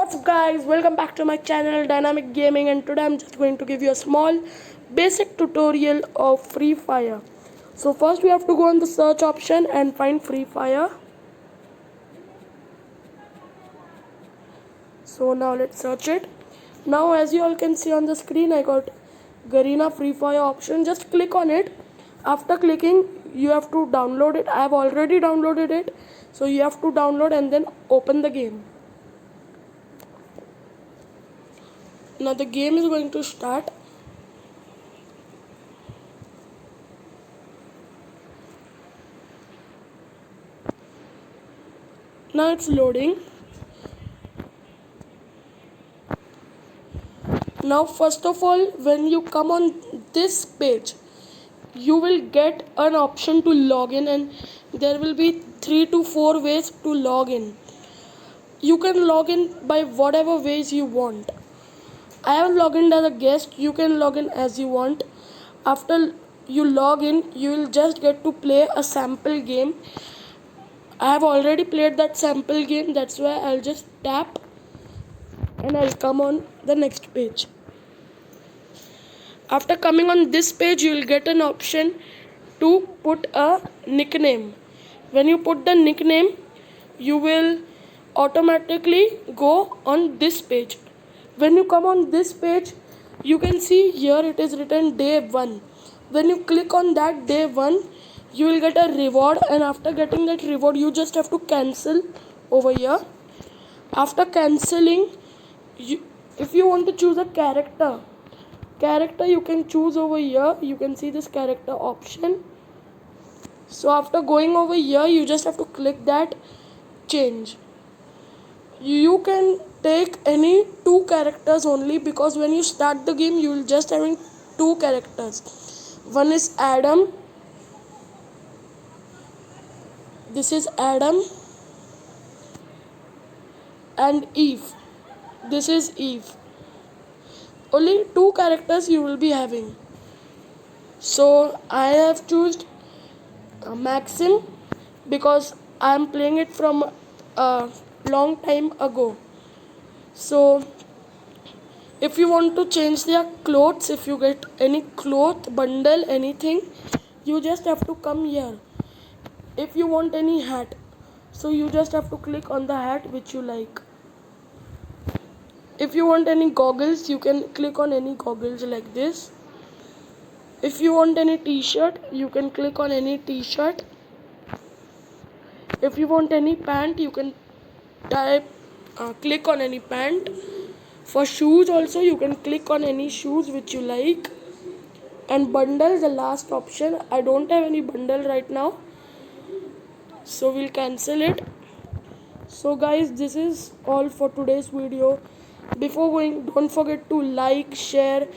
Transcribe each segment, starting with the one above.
What's up guys, welcome back to my channel Dynamic Gaming, and today I'm just going to give you a small basic tutorial of Free Fire. So first we have to go on the search option and find Free Fire. So now let's search it. Now as you all can see on the screen, I got Garena Free Fire option. Just click on it. After clicking, you have to download it. I have already downloaded it, so you have to download and then open the game. Now the game is going to start. Now it's loading. Now first of all, when you come on this page, you will get an option to log in, and there will be 3 to 4 ways to log in. You can log in by whatever ways you want. I have logged in as a guest. You can log in as you want. After you log in, you will just get to play a sample game. I have already played that sample game, that's why I'll just tap and I'll come on the next page. After coming on this page, you will get an option to put a nickname. When you put the nickname, you will automatically go on this page. When you come on this page, you can see here it is written day 1. When you click on that day 1, you will get a reward, and after getting that reward, you just have to cancel over here. After cancelling, if you want to choose a character, you can choose over here. You can see this character option. So after going over here, you just have to click that change. You can take any 2 characters only, because when you start the game, you will just having 2 characters. One is Adam. This is Adam. And Eve. This is Eve. Only 2 characters you will be having. So I have chosen Maxim because I am playing it from a long time ago. So if you want to change their clothes, if you get any cloth bundle, anything, you just have to come here. If you want any hat, so you just have to click on the hat which you like. If you want any goggles, you can click on any goggles like this. If you want any t-shirt, you can click on any t-shirt. If you want any pant, you can click on any pant. For shoes also, you can click on any shoes which you like. And bundle, the last option. I don't have any bundle right now, so we'll cancel it. So guys, this is all for today's video. Before going, don't forget to like, share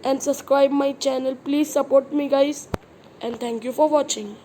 and subscribe my channel. Please support me guys, and thank you for watching.